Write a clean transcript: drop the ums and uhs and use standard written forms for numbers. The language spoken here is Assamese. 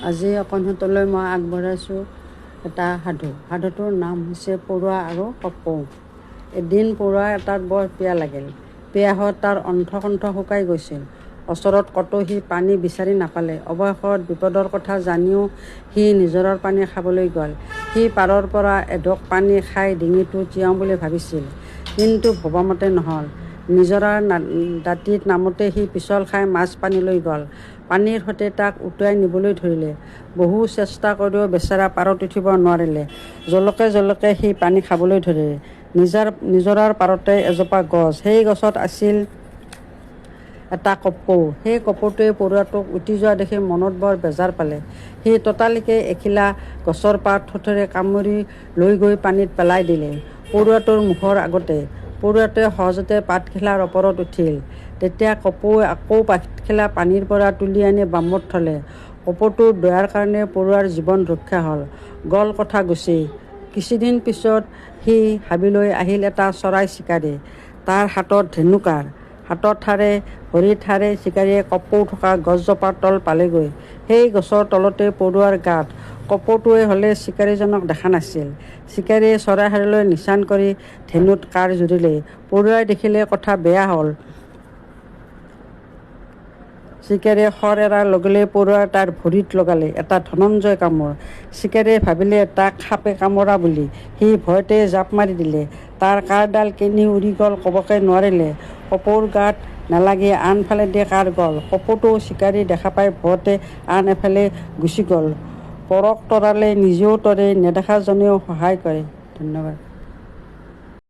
আজি অকণহঁতলৈ মই আগবঢ়াইছোঁ এটা সাধু। সাধুটোৰ নাম হৈছে পৰুৱা আৰু কপৌ। এদিন পৰুৱা এটাত বৰ পিয়াহ লাগিল। পিয়াহত তাৰ অণ্ঠ-কণ্ঠ শুকাই গৈছিল। ওচৰত ক'তো সি পানী বিচাৰি নাপালে। অৱশেষত বিপদৰ কথা জানিও সি নিজৰাৰ পানী খাবলৈ গ'ল। সি পাৰৰ পৰা এঢোক পানী খাই ডিঙিটো তিয়াওঁ বুলি ভাবিছিল, কিন্তু ভবামতে নহ'ল। নিজৰাৰ দাঁতিত নামোতে সি পিছল খাই মাজ পানীলৈ গ'ল। পানীৰ সৈতে তাক উটুৱাই নিবলৈ ধৰিলে। বহু চেষ্টা কৰিও বেচেৰা পাৰত উঠিব নোৱাৰিলে। জলকে জলকে সি পানী খাবলৈ ধৰিলে। নিজৰাৰ পাৰতে এজোপা গছ, সেই গছত আছিল এটা কপৌ। সেই কপৌটোৱে পৰুৱাটোক উটি যোৱা দেখি মনত বৰ বেজাৰ পালে। সি ততালিকে এখিলা গছৰ পাত ঠোঁটেৰে কামুৰি লৈ গৈ পানীত পেলাই দিলে, পৰুৱাটোৰ মুখৰ আগতে। পৰুৱাটোৱে সহজতে পাতখিলাৰ ওপৰত উঠিল। তেতিয়া কপৌৱে আকৌ পাতখিলা পানীৰ পৰা তুলি আনি বামত থলে। কপৌটোৰ দয়াৰ কাৰণে পৰুৱাৰ জীৱন ৰক্ষা হ'ল। গ'ল কথা গুচি। কিছুদিন পিছত সি হাবিলৈ আহিল এটা চৰাই চিকাৰী। তাৰ হাতত ধেনু-কাঁড়। হাতত ঠাৰে ভৰিত ঠাৰে চিকাৰীয়ে কপৌ থকা গছজোপাৰ তল পালেগৈ। সেই গছৰ তলতে পৰুৱাৰ গাঁত। কপৌটোৱে হ'লে চিকাৰীজনক দেখা নাছিল। চিকাৰীয়ে চৰাইহাৰীলৈ নিচান কৰি ধেনুত কাঁড় জুৰিলে। পৰুৱাই দেখিলে কথা বেয়া হ'ল। চিকাৰীয়ে শৰ এৰাৰ লগে লগে পৰুৱাই তাৰ ভৰিত লগালে এটা ধনঞ্জয় কামোৰ। চিকাৰীয়ে ভাবিলে তাক সাপে কামোৰা বুলি। সি ভয়তে জাপ মাৰি দিলে। তাৰ কাঁড়ডাল কেনি উৰি গ'ল ক'বকে নোৱাৰিলে। কপৌৰ গাত নেলাগি আন ফালেদি কাঁড় গ'ল। কপৌটো চিকাৰী দেখা পাই ভয়তে আন এফালে গুচি গ'ল। পৰক তৰালে নিজেও তৰে, নেদেখা জনেও সহায় কৰে। ধন্যবাদ।